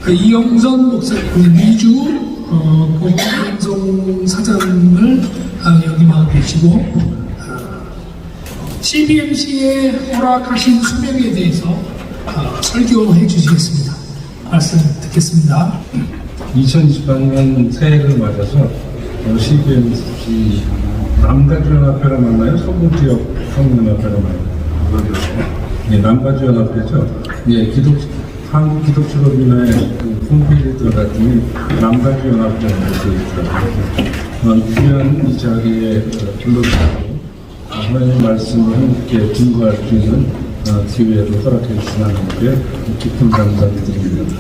이영선 목사님, 미주 공동방송 사장을 역임하고 계시고, CBMC에 허락하신 수명에 대해서 설교해 주시겠습니다. 말씀 듣겠습니다. 2028년 새해를 맞아서 CBMC 남가주연합회를 만나요? 서부지역 성연합회를 만나요? 예, 남가주연합회죠. 예, 한국기독교협의회 그 홈페이지에 들어갔더니 남가주연합회라고 되어 있더라고요. 귀한 이 자리에 불러주시고 하나님의 말씀을 함께 증거할 수 있는 기회를 허락해 주신 하나님께 깊은 감사를 드립니다.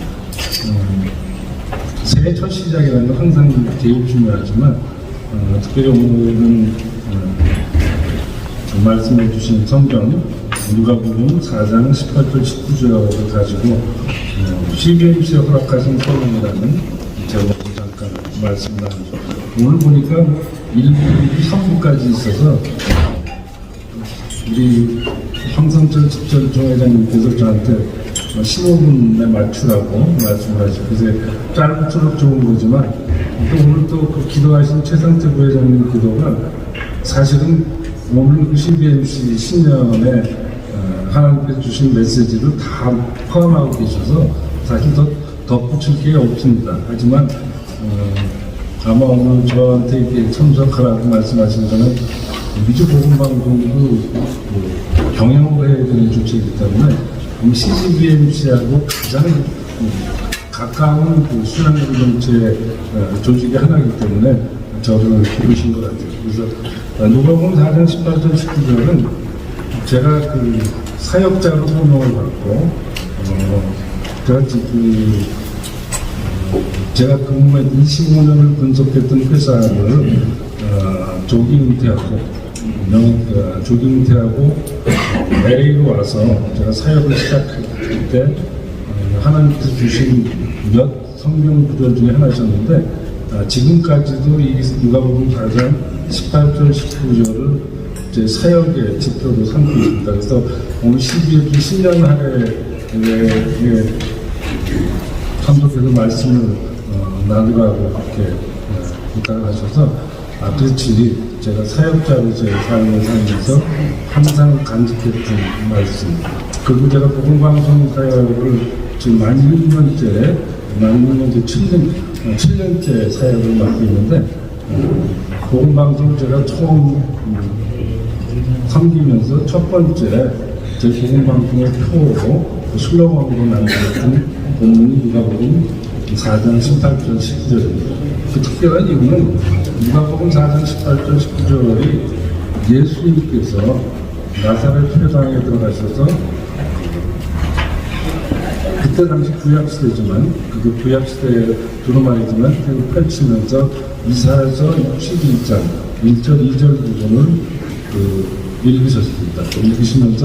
새해 첫 시작이라는 건 항상 제일 중요하지만 특별히 오늘은 말씀해 주신 성경 누가복음 4장 18절 19절을 가지고 CBMC에 허락하신 성경이라는 제목으로 잠깐 말씀을 나누죠. 오늘 보니까 1부, 3부까지 있어서 우리 황성철 집전 회장님께서 저한테 15분에 맞추라고 말씀을 하시고, 그래서 짧을수록 좋은 거지만 또 오늘 또 그 기도하신 최상태 부회장님 기도가 사실은 오늘 그 CBMC 신년에 하나님께서 주신 메시지를 다 포함하고 계셔서 사실 더 덧붙일 게 없습니다. 하지만 아마 오늘 저한테 이렇게 참석하라고 말씀하신 거는 미주 복음방송도 경영을 해야 되는 주체이기 때문에 CBMC하고 가장 가까운 그 순환공동체 조직의 하나이기 때문에 저를 부르신 것 같아요. 그래서 누가복음 4장 18절 19절은 제가 그 사역자로 소명을 받고 제가 근무한 25년을 분석했던 회사를 조기 은퇴하고 LA로 와서 제가 사역을 시작할 때 하나님께서 주신 몇 성경 구절 중에 하나셨는데 지금까지도 이 누가복음 4장 18절 19절을 제 사역의 지표로 삼고 있습니다. 그래서 오늘 12월 신년 할애에 참석해서 말씀을 나누라고 그렇게 부탁을 하셔서 그렇지, 제가 사역자로 제 삶을 살면서 항상 간직했던 말씀. 그리고 제가 복음방송 사역을 지금 만 6년째 7년째 사역을 맡고 있는데, 복음방송을 제가 처음 섬기면서 첫 번째 제 복음방송의 표로 슬로건으로 남겼던 본문이 누가복음 4장 18절 19절입니다. 그 특별한 이유는 누가복음 4장 18절 19절이 예수님께서 나사렛 회당에 들어가셔서 그때 당시 구약시대지만 그 구약시대에 두루 말이지만 펼치면서 이사야서 62장 1절 2절 부분을 읽으셨습니다. 읽으시면서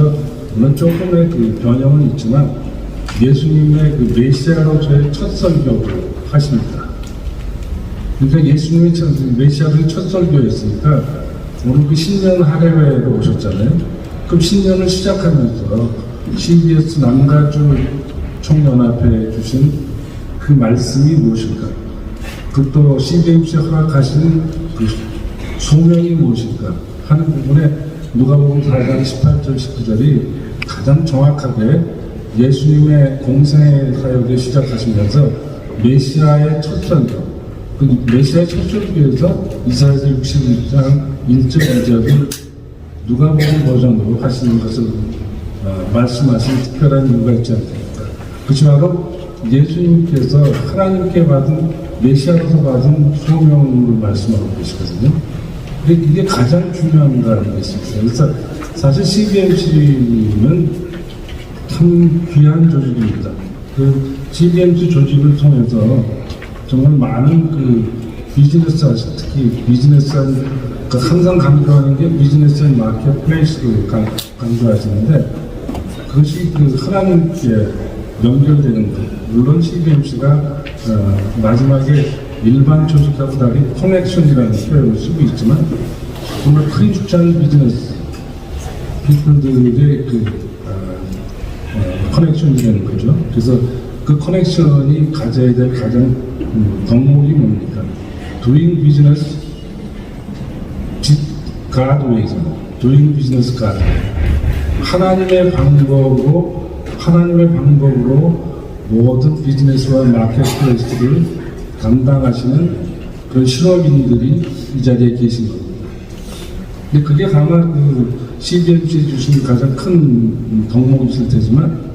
물론 조금의 그 변형은 있지만 예수님의 그 메시아로서의 첫 설교를 하십니다. 그러니까 예수님의 메시아로서의 첫 설교였으니까 오늘 그 신년 할애회로 오셨잖아요. 그럼 신년을 시작하면서 CBS 남가주 총연합회에 주신 그 말씀이 무엇일까? 그 또 CBMC 허락하신 그 소명이 무엇일까? 하는 부분에 누가복음 4장 18절 19절이 가장 정확하게 예수님의 공생의 사역을 시작하시면서 메시아의 첫 설교, 그 메시아의 첫 설교에서 이사야서 61장 1절 2절을 누가복음 버전으로 하시는 것을 말씀하신 특별한 이유가 있지 않습니까? 그것이 바로 예수님께서 하나님께 받은 메시아로서 받은 소명을 말씀하고 계시거든요. 근데 이게 가장 중요한 거 아니겠습니까? 그래서 사실 CBMC는 참 귀한 조직입니다. 그 CBMC 조직을 통해서 정말 많은 그 비즈니스, 특히 비즈니스, 그러니까 항상 강조하는 게 비즈니스 앤 마켓 플레이스를 강조하시는데, 그것이 그 하나님께 연결되는 것. 물론 CBMC가 마지막에 일반 조직하고 달리 커넥션이라는 표현을 쓰고 있지만, 정말 크리스찬 비즈니스 피플들의 그 커넥션이 되는 거죠. 그래서 그 그 커넥션이 가져야 될 가장 덕목이 뭡니까? Doing business God way잖아. Doing business God way. 하나님의 방법으로 모든 비즈니스와 마켓플레이스를 담당하시는 그런 실업인들이 이 자리에 계신 겁니다. 근데 그게 아마 그 CBMC에 주신 가장 큰 덕목이실 테지만,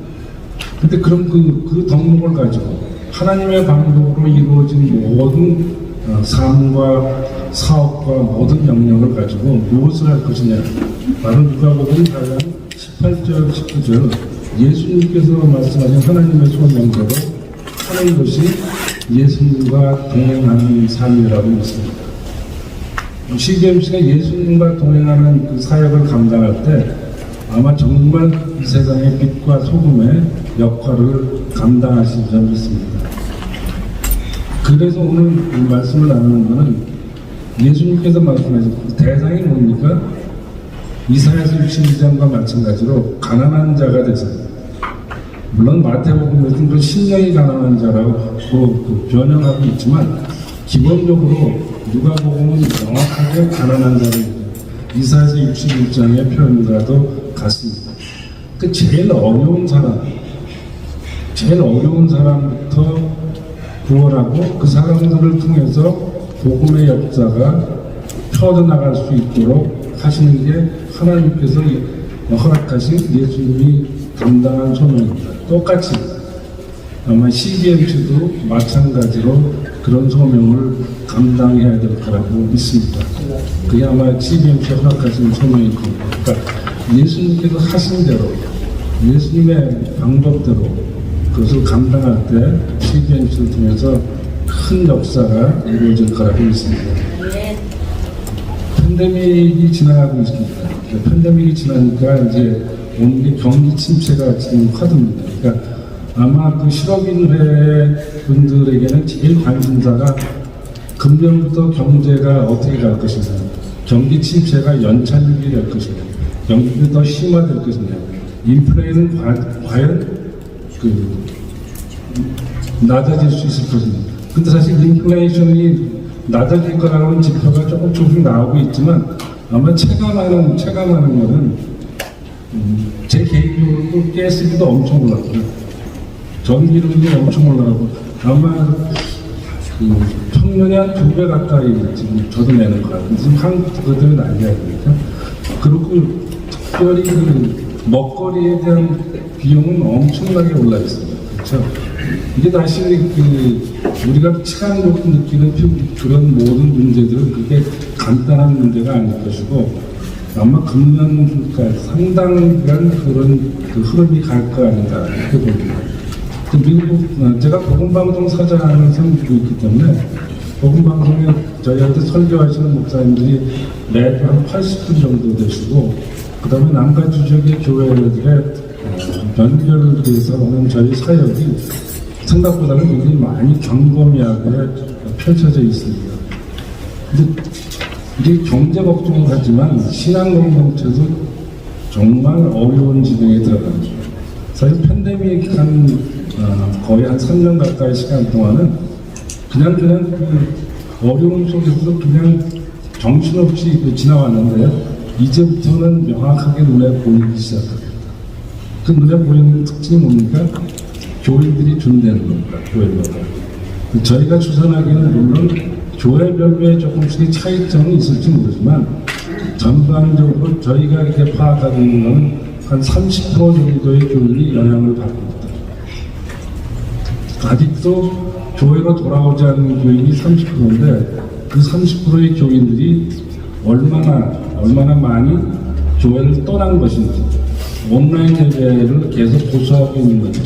근데 그럼 그 덕목을 가지고 하나님의 방법으로 이루어진 모든 삶과 사업과 모든 영역을 가지고 무엇을 할 것이냐. 바로 누가복음 8장 18절, 19절 예수님께서 말씀하신 하나님의 소명대로 하는 것이 예수님과 동행하는 삶이라고 있습니다. CBMC가 예수님과 동행하는 그 사역을 감당할 때 아마 정말 이 세상의 빛과 소금의 역할을 감당하시지 않겠습니다. 그래서 오늘 이 말씀을 나누는 것은 예수님께서 말씀하신 그 대상이 뭡니까? 이사야서 62장과 마찬가지로 가난한 자가 되세요. 물론 마태복음에서는 그 심령이 가난한 자라고 그 변형하고 있지만 기본적으로 누가복음은 정확하게 가난한 자를 이사야서 61장의 표현과도 같습니다. 그 제일 어려운 사람부터 구원하고 그 사람들을 통해서 복음의 역사가 펴져나갈 수 있도록 하시는 게 하나님께서 허락하신 예수님이 담당한 소명입니다. 똑같이 아마 CBMC도 마찬가지로 그런 소명을 감당해야 될 거라고 믿습니다. 그게 아마 CBMC 허락하신 소명일 겁니다. 그러니까 예수님께서 하신 대로 예수님의 방법대로 그것을 감당할 때 CBMC를 통해서 큰 역사가 이루어질 거라고 믿습니다. 팬데믹이 지나가고 있습니다. 팬데믹이 지나니까 이제 오늘 경기 침체가 지금 화두입니다. 그러니까 아마 그 실업인회 분들에게는 제일 관심사가 금년부터 경제가 어떻게 갈 것이냐, 경기 침체가 연착륙이 될 것이냐, 경기가 더 심화될 것이냐, 인플레이는 과연 낮아질 수 있을 것이냐. 근데 사실 인플레이션이 낮아질 거라는 지표가 조금씩 나오고 있지만 아마 체감하는 거는 제 개인적으로 가스비도 엄청 올랐고요. 전기료도 엄청 올라가고 아마 평년에 한 2배 가까이 지금 저도 내는 것 같아요. 지금 한국 그들은 알려야 되니까. 그리고 특별히 먹거리에 대한 비용은 엄청나게 올라 있습니다. 그렇죠? 이게 다시 우리가 체감적으로 느끼는 그런 모든 문제들은 그게 간단한 문제가 아닐 것이고 아마 금년까지 상당한 그런 흐름이 갈 거 아닌가 이렇게 봅니다. 미국 제가 복음방송 사장을 섬기고 있기 때문에 복음방송에 저희한테 설교하시는 목사님들이 매주 한 80분 정도 되시고 그 다음에 남가 지역의 교회들의 연결돼서 오는 저희 사역이 생각보다는 굉장히 많이 경범위하게 펼쳐져 있습니다. 근데 이게 경제 걱정을 하지만 신앙 공동체도 정말 어려운 지경에 들어갑니다. 사실 팬데믹 거의 한 3년 가까이 시간 동안은 그냥 그 어려움 속에서도 그냥 정신없이 지나왔는데요. 이제부터는 명확하게 눈에 보이기 시작합니다. 그 눈에 보이는 특징이 뭡니까? 교회들이 준대는 겁니다. 교회마다. 저희가 추산하기에는 물론 교회별로의 조금씩의 차이점이 있을지 모르지만 전반적으로 저희가 이렇게 파악하는 것은 한 30% 정도의 교인이 영향을 받고 있다. 아직도 교회로 돌아오지 않는 교인이 30%인데 그 30%의 교인들이 얼마나 많이 교회를 떠난 것인지 온라인 예배를 계속 고수하고 있는 건지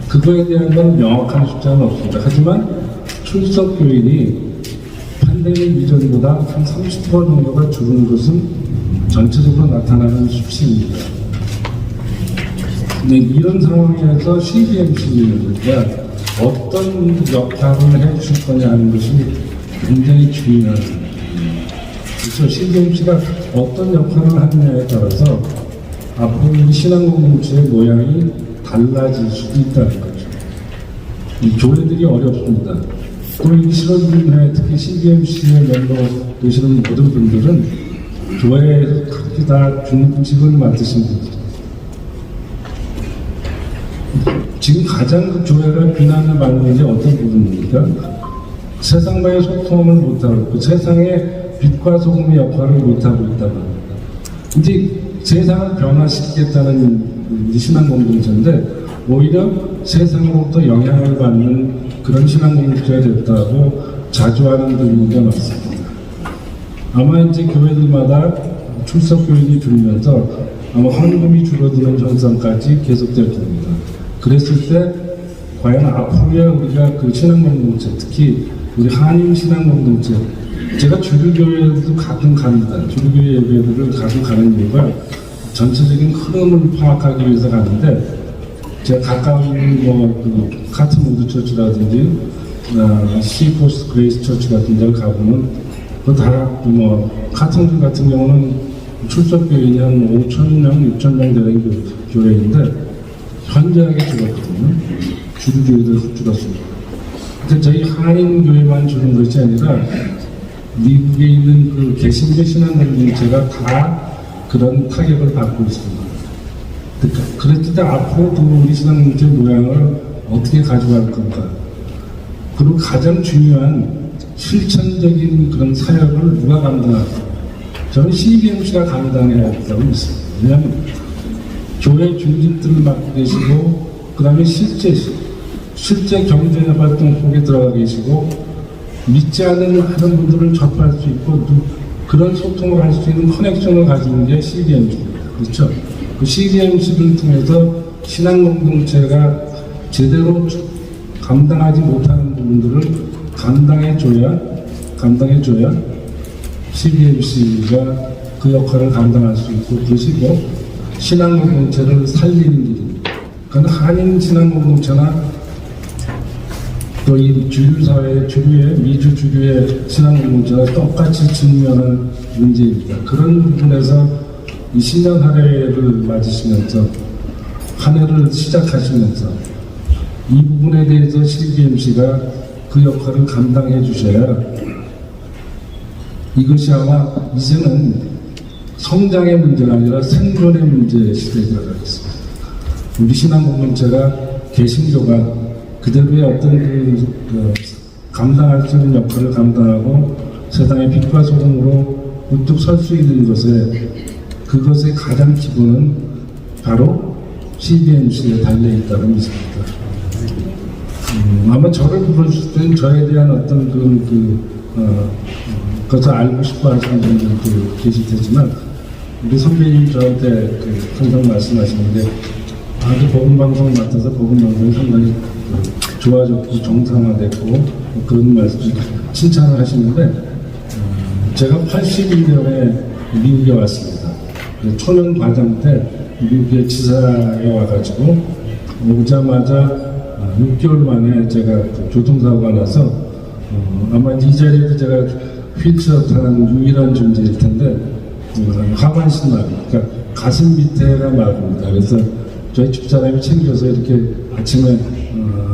그거에 대한 건 명확한 숫자는 없습니다. 하지만 출석 교인이 팬데믹 이전보다 한 30% 정도가 줄은 것은 전체적으로 나타나는 수치입니다. 네, 이런 상황에서 CBMC가 어떤 역할을 해주실 거냐 하는 것이 굉장히 중요한 그렇죠. CBMC가 어떤 역할을 하느냐에 따라서 앞으로 우리 신앙 공동체의 모양이 달라질 수도 있다는 거죠. 이 교회들이 어렵습니다. 또 이 실업인회 특히 CBMC의 멤버 되시는 모든 분들은 교회에서 그렇게 다 중직을 맡으신 분들. 지금 가장 그 교회가 비난을 받는 게 어떤 부분입니까? 세상과의 소통을 못하고 그 세상의 빛과 소금의 역할을 못하고 있다는 겁니다. 이제 세상을 변화시키겠다는 신앙 공동체인데 오히려 세상으로부터 영향을 받는 그런 신앙 공동체가 됐다고 자주하는 분위기가 많습니다. 아마 이제 교회들마다 출석 교인이 줄면서 아마 헌금이 줄어드는 현상까지 계속될 겁니다. 그랬을 때 과연 앞으로야 우리가 그 신앙 공동체, 특히 우리 한인 신앙 공동체, 제가 주류교회도 가끔 갑니다. 주류교회 예배들을 가끔 가는 이유가 전체적인 흐름을 파악하기 위해서 가는데 제가 가까운 그 카트무드 처치라든지 시포스 그레이스 처치 같은 데를 가보면 카트무드 같은 경우는 출석 교인이 한 5,000명, 6,000명 되는 교회인데 현저하게 줄었거든요. 주류교회도 훅 줄었습니다. 근데 저희 한인교회만 주는 것이 아니라 미국에 있는 그 개신교 신앙 공동체가 다 그런 타격을 받고 있습니다. 그랬을 때 앞으로 우리 신앙 공동체 모양을 어떻게 가져갈 건가? 그리고 가장 중요한 실천적인 그런 사역을 누가 감당할까? 저는 CBMC가 감당해야 한다고 믿습니다. 왜냐하면 교회 중직들을 맡고 계시고 그 다음에 실제 경제 활동 속에 들어가 계시고 믿지 않는 많은 분들을 접할 수 있고 그런 소통을 할 수 있는 커넥션을 가지는 게 CBMC입니다. 그렇죠? 그 CBMC를 통해서 신앙 공동체가 제대로 감당하지 못하는 부분들을 감당해줘야 CBMC가 그 역할을 감당할 수 있고 그것이 신앙 공동체를 살리는 길입니다. 그건 한인 신앙 공동체나 또 이 미주 주류의 신앙 공동체가 똑같이 직면한 문제입니다. 그런 부분에서 이 신년 한 해를 맞으시면서 한 해를 시작하시면서 이 부분에 대해서 CBMC가 그 역할을 감당해 주셔야 이것이 아마 이제는 성장의 문제가 아니라 생존의 문제 시대에 들어가겠습니다. 우리 신앙 공동체가 개신교가 그대로의 어떤 감당할 수 있는 역할을 감당하고 세상의 빛과 소금으로 우뚝 설 수 있는 그것의 가장 기본은 바로 CBMC에 달려있다고 믿습니다. 아마 저를 부르실 때는 저에 대한 어떤 그것을 알고 싶어 하시는 분들도 계실 테지만 우리 선배님 저한테 항상 말씀하시는데 아주 복음방송 맡아서 복음방송이 상당히 좋아졌고 정상화됐고 그런 말씀 칭찬을 하시는데 제가 81년에 미국에 왔습니다. 초년 과장 때 미국의 지사에 와가지고 오자마자 6개월 만에 제가 교통사고가 나서 아마 이 자리에도 제가 휠체어 타는 유일한 존재일 텐데 하반신 마비, 그러니까 가슴 밑에가 마비입니다. 그래서 저희 집사람이 챙겨서 이렇게 아침에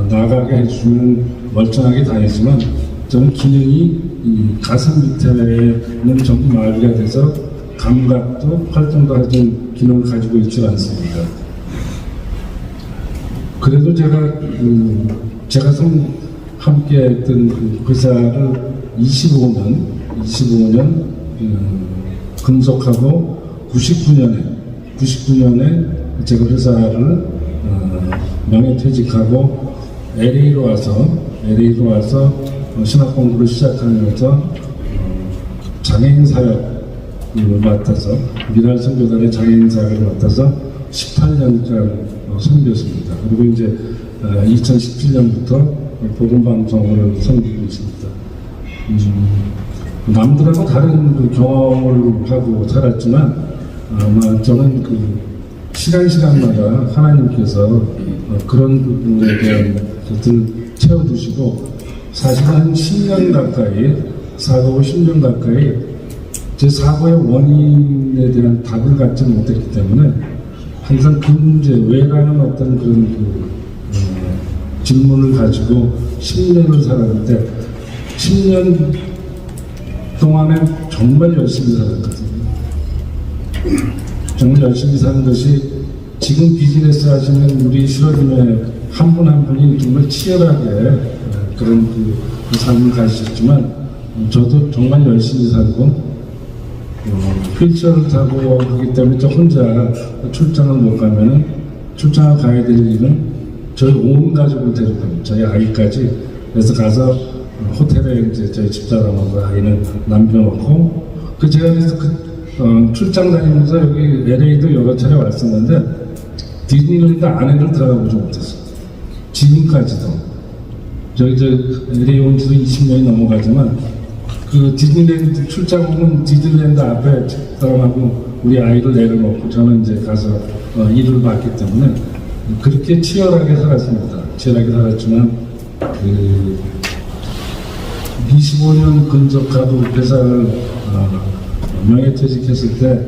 나가게 해주면 멀쩡하게 다니지만 저는 기능이 이 가슴 밑에는 전부 마비가 돼서 감각도 활동도 하는 기능을 가지고 있지 않습니다. 그래도 제가 함께 했던 그 회사를 25년 근속하고 99년에 제가 회사를 명예퇴직하고 LA로 와서 신학 공부를 시작하면서 장애인 사역을 맡아서 미랄 선교단의 장애인 사역을 맡아서 18년간 섬겼습니다. 그리고 이제 2017년부터 복음방송을 섬기고 있습니다. 남들하고 다른 경험을 하고 살았지만 아마 저는 시간마다 하나님께서 그런 부분에 대한 것을 채워주시고 사실 한 10년 가까이 사고 10년 가까이 제 사고의 원인에 대한 답을 갖지 못했기 때문에 항상 그 문제 왜라는 어떤 그런 질문을 가지고 10년을 살았는데 10년 동안에 정말 열심히 살았거든요. 정말 열심히 사는 것이 지금 비즈니스 하시는 우리 실업인의 한 분 한 분이 정말 치열하게 그런 그 삶을 가지셨지만 저도 정말 열심히 살고 휠체어를 타고 하기 때문에 저 혼자 출장을 못 가면은 출장을 가야 될 일은 저희 온 가족을 데려가고 저희 아이까지 그래서 가서 호텔에 이제 저희 집사람하고 아이는 남겨놓고 그 제가 그래서 출장 다니면서 여기 LA도 여러 차례 왔었는데 디즈니랜드 안에를 들어가보지 못했어요. 지금까지도 저희 LA 온 지도 20년이 넘어가지만 그 디즈니랜드 출장 오면 디즈니랜드 앞에 집사람하고 우리 아이를 내려놓고 저는 이제 가서 일을 봤기 때문에 그렇게 치열하게 살았습니다. 치열하게 살았지만 그 25년 근속하고 회사를 명예퇴직했을 때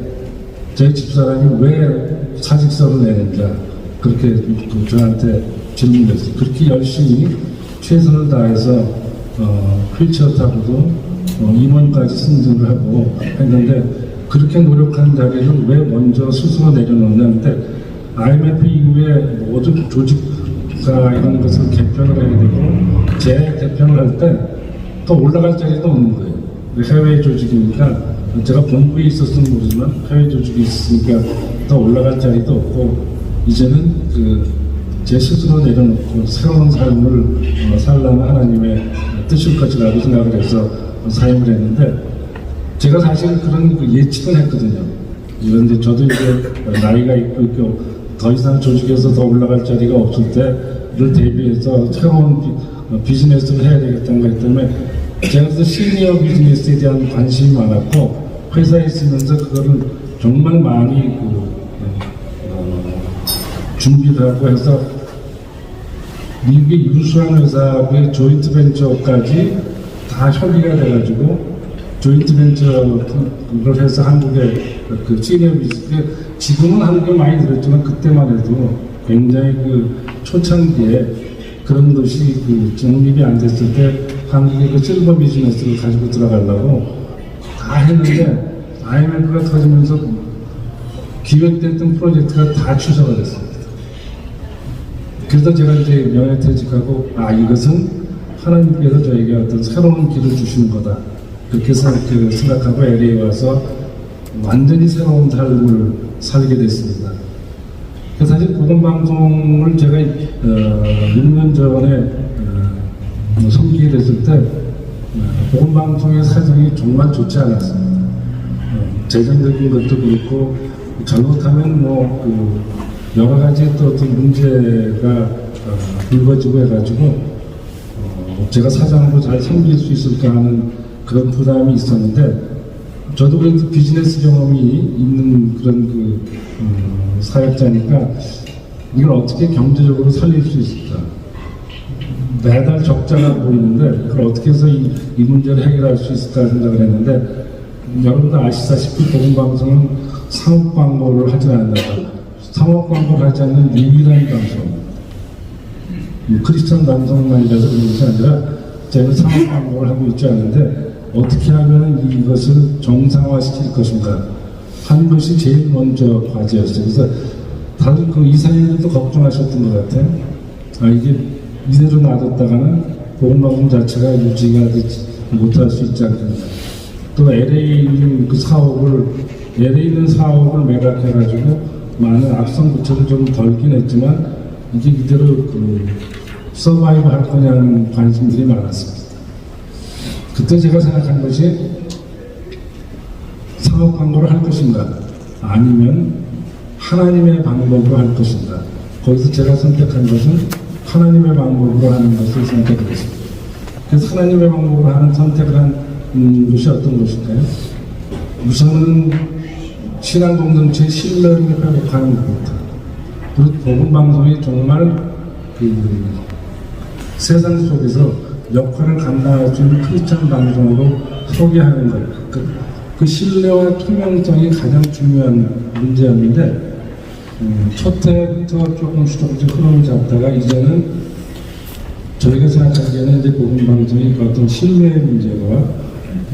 저희 집사람이 왜 사직서를 내는가 그렇게 저한테 질문했어요. 그렇게 열심히 최선을 다해서 휠체어 타고도 임원까지 승진을 하고 했는데 그렇게 노력한 자리를 왜 먼저 스스로 내려놓는데 IMF 이후에 모든 조직과 이런 것을 개편을 해야 되고 재개편을 할 때 더 올라갈 자리도 없는 거예요. 해외 조직이니까 제가 본부에 있었으면 모르지만 해외 조직이 있으니까 더 올라갈 자리도 없고 이제는 제 스스로 내려놓고 새로운 삶을 살라는 하나님의 뜻일 것이라고 생각을 해서 사임을 했는데 제가 사실 그런 예측은 했거든요. 그런데 저도 이제 나이가 있고 더 이상 조직에서 더 올라갈 자리가 없을 때를 대비해서 새로운 비즈니스를 해야 되겠다는 것 때문에 제가 그래서 시니어 비즈니스에 대한 관심이 많았고 회사에 있으면서 그거를 정말 많이 준비를 하고 해서 미국의 유수한 회사의 조인트 벤처까지 다 협의가 돼가지고 조인트 벤처를 해서 한국의 그 시니어 비즈니스 지금은 한국에 많이 들었지만 그때만 해도 굉장히 초창기에 그런 것이 정립이 안 됐을 때 한국의 그 실버 비즈니스를 가지고 들어가려고 다 했는데 IMF가 터지면서 기획됐던 프로젝트가 다 취소가 됐습니다. 그래서 제가 이제 명예퇴직하고 이것은 하나님께서 저에게 어떤 새로운 길을 주시는 거다. 그렇게 생각하고 LA에 와서 완전히 새로운 삶을 살게 됐습니다. 사실 복음방송을 제가 6년 전에 섬기게 됐을 때 복음방송의 사정이 정말 좋지 않았습니다. 재정적인 것도 그렇고 잘못하면 여러 가지 또 어떤 문제가 불거지고 해가지고 제가 사장으로 잘 섬길 수 있을까 하는 그런 부담이 있었는데 저도 그래도 비즈니스 경험이 있는 그런 사역자니까 이걸 어떻게 경제적으로 살릴 수 있을까. 매달 적자가 보이는데 그걸 어떻게 해서 이 문제를 해결할 수 있을까 생각을 했는데 여러분도 아시다시피 복음방송은 상업 광고를 하지 않는다. 상업 광고를 하지 않는 유일한 방송. 크리스천 방송만이라서 그런 것이 아니라 저희는 상업 광고를 하고 있지 않은데 어떻게 하면 이것을 정상화시킬 것인가 하는 것이 제일 먼저 과제였어요. 그래서 다들 이사님들도 걱정하셨던 것 같아요. 이게 이대로 놔뒀다가는 복음방송 자체가 유지가 못할 수 있지 않겠냐. 또 LA에 있는 LA에 있는 사업을 매각해가지고 많은 악성 부채를 좀 덜긴 했지만 이게 이대로 서바이브 할 거냐는 관심들이 많았습니다. 그때 제가 생각한 것이 상업 광고를 할 것인가 아니면 하나님의 방법으로 할 것인가. 거기서 제가 선택한 것은 하나님의 방법으로 하는 것을 선택을 했습니다. 그래서 하나님의 방법으로 하는 선택을 한 것이 어떤 것일까요? 우선은 신앙 공동체의 신뢰를 회복하는 것부터 그리고 복음방송이 정말 세상 속에서 역할을 감당할 수 있는 크리스천 방송으로 소개하는 것. 그 신뢰와 투명성이 가장 중요한 문제였는데 첫 해부터 조금씩 흐름을 잡다가 이제는 시기에는 이제 복음방송이 그 어떤 신뢰의 문제와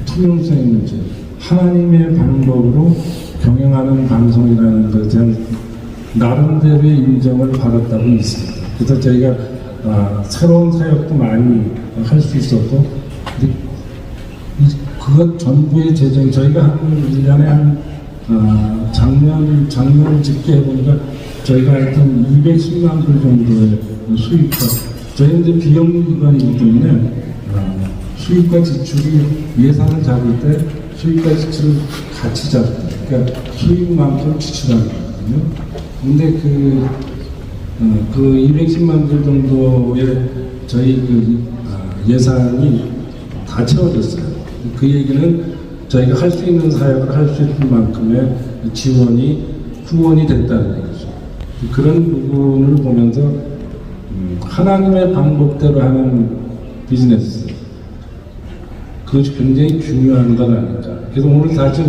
투명성의 문제, 하나님의 방법으로 경영하는 방송이라는 것에 대한 나름대로의 인정을 받았다고 믿습니다. 그래서 저희가 새로운 사역도 많이 할 수 있었고, 근데 그것 전부의 재정, 저희가 한 1년에 한 작년 집계 해보니까 저희가 하여튼 210만 불 정도의 수입과, 저희는 이제 비영리기관이기 때문에 수입과 지출이 예산을 잡을 때 수입과 지출을 같이 잡고, 그러니까 수입만큼 지출하는 거거든요. 근데 그 210만 불 정도의 저희 예산이 다 채워졌어요. 그 얘기는 저희가 할 수 있는 사역을 할 수 있는 만큼의 지원이 후원이 됐다는 얘기죠. 그런 부분을 보면서 하나님의 방법대로 하는 비즈니스, 그것이 굉장히 중요한 건 아닐까. 그래서 오늘 사실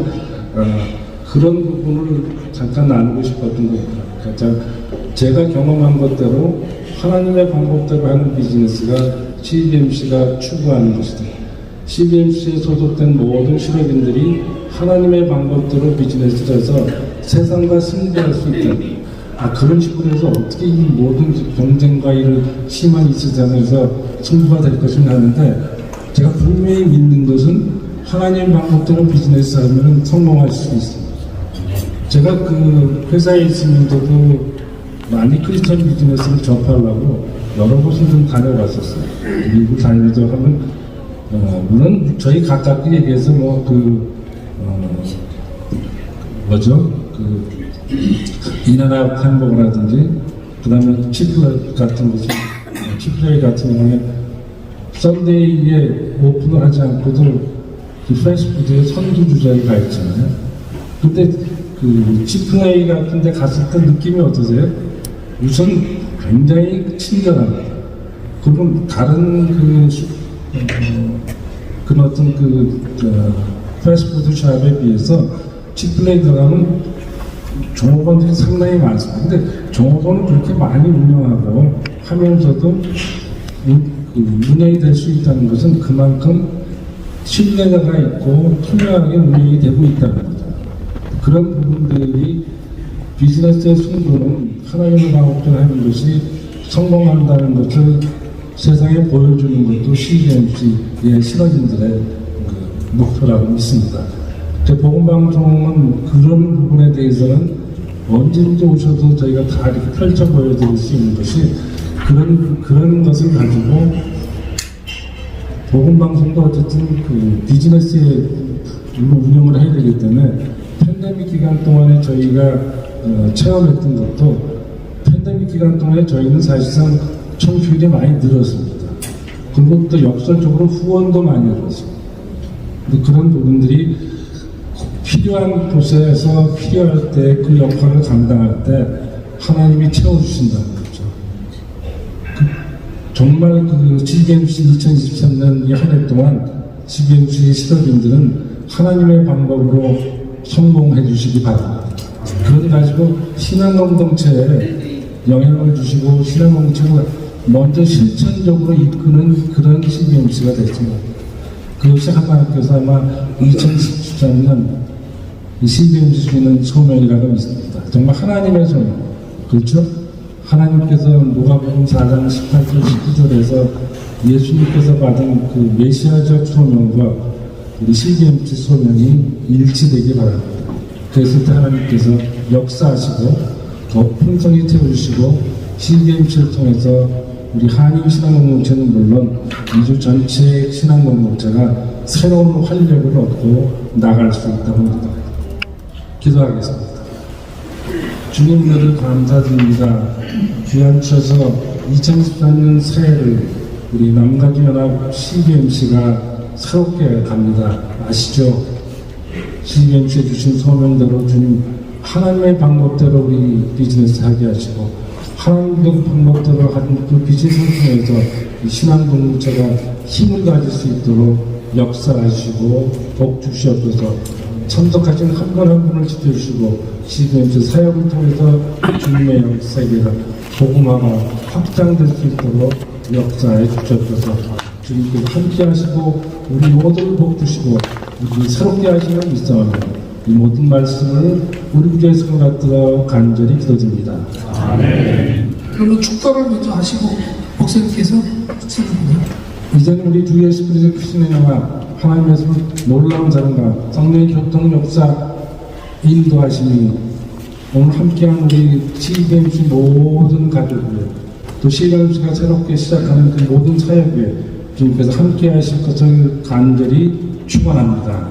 그런 부분을 잠깐 나누고 싶었던 겁니다. 그러니까 제가 경험한 것대로 하나님의 방법대로 하는 비즈니스가 CBMC가 추구하는 것이다. CBMC에 소속된 모든 실업인들이 하나님의 방법대로 비즈니스를 해서 세상과 승부할 수 있다. 그런 식으로 해서 어떻게 이 모든 경쟁과 이런 심한 이 세상에서 승부가 될 것인가 하는데, 제가 분명히 믿는 것은 하나님 방법대로 비즈니스 하면 성공할 수 있습니다. 제가 그 회사에 있으면서도 많이 크리스천 비즈니스를 접하려고 여러 곳을 좀 다녀봤었어요. 미국 다니면서 하면 물론 저희 가깝게 얘기해서 이나라 햄버거라든지, 그 다음에 치플레이 같은 것이, 치플레이 같은 경우에 썬데이에 오픈을 하지 않고도 그 패스트푸드에 선두주자가 있잖아요. 근데 그 치플레이 같은 데 갔을 때 느낌이 어떠세요? 우선 굉장히 친절합니다. 그럼 다른 그런 어떤 패스트푸드 샵에 비해서 치플레이 들어가면 종업원들이 상당히 많습니다. 근데 종업원은 그렇게 많이 운영하고 하면서도 운영이 될 수 있다는 것은 그만큼 신뢰가 있고 투명하게 운영이 되고 있다는 거죠. 그런 부분들이 비즈니스의 승부는 하나님의 방법대로 하는 것이 성공한다는 것을 세상에 보여주는 것도 CBMC의 실업인들의 목표라고 믿습니다. 복음방송은 그런 부분에 대해서는 언제든지 오셔도 저희가 다 이렇게 펼쳐 보여드릴 수 있는 것이 그런 것을 가지고, 복음방송도 어쨌든 그 비즈니스에 운영을 해야 되기 때문에 팬데믹 기간 동안에 저희가 체험했던 것도, 팬데믹 기간 동안에 저희는 사실상 청취율이 많이 늘었습니다. 그리고 또 역설적으로 후원도 많이 늘었습니다. 그런 부분들이 필요한 곳에서 필요할 때 그 역할을 감당할 때 하나님이 채워주신다는 거죠. 정말 CBMC 2023년 이 한 해 동안 CBMC 실업인들은 하나님의 방법으로 성공해 주시기 바랍니다. 그걸 가지고 신앙 공동체에 영향을 주시고 신앙 공동체를 먼저 실천적으로 이끄는 그런 CBMC가 됐습니다. 그것이 하나님께서 아마 2013년 이 CBMC 주시는 소명이라고 믿습니다. 정말 하나님의 소명. 그렇죠? 하나님께서 누가복음 4장 18절 19절에서 예수님께서 받은 그 메시아적 소명과 우리 CBMC 소명이 일치되기 바랍니다. 그랬을 때 하나님께서 역사하시고 더 풍성히 태워주시고 CBMC를 통해서 우리 한인 신앙공동체는 물론 민주 전체 신앙공동체가 새로운 활력을 얻고 나갈 수 있다고 합니다. 기도하겠습니다. 주님 늘 감사드립니다. 귀한 주셔서 2014년 새해를 우리 남가주연합 CBMC가 새롭게 갑니다. 아시죠? CBMC에 주신 소명대로 주님 하나님의 방법대로 우리 비즈니스 하게 하시고 하나님의 방법대로 하는 그 비즈니스를 통해서 신앙 공동체가 힘을 가질 수 있도록 역사하시고 복 주시옵소서. 참석하신 한 분 한 분을 지켜주시고 CBMC 사역을 통해서 주님의 역사에서 복음화가 확장될 수 있도록 역사에 주셨어서 주님께서 함께 하시고 우리 모두를 복 주시고 우리 새롭게 하시는 일상을 이 모든 말씀을 우리 구주의 성을 받들어 간절히 기도드립니다. 그러면 축도를 먼저 하시고 목사님께서 쓰는군요. 이제는 우리 주 예수 그리스도의 크신 은혜와 하나님의 놀라운 사랑과 성령의 교통 역사 인도하심이 오늘 함께한 우리 CBMC 모든 가족들 또 CBMC가 새롭게 시작하는 그 모든 사역에 주님께서 함께 하실 것을 간절히 축원합니다.